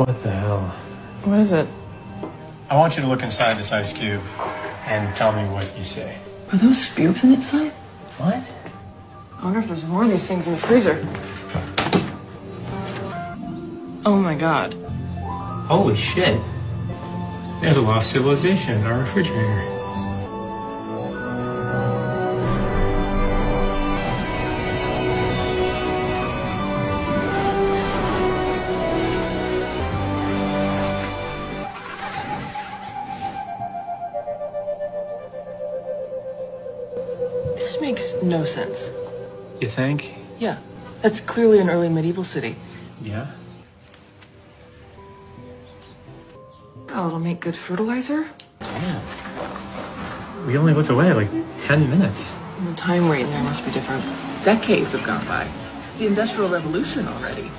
What the hell? What is it? I want you to look inside this ice cube and tell me what you say. Are those spirits in its side? What? I wonder if there's more of these things in the freezer. Oh my god. Holy shit. There's a lost civilization in our refrigerator. This makes no sense. You think? Yeah, that's clearly an early medieval city. Yeah. Oh, it'll make good fertilizer? Damn. We only looked away like 10 minutes. And the time rate in there must be different. Decades have gone by. It's the Industrial Revolution already.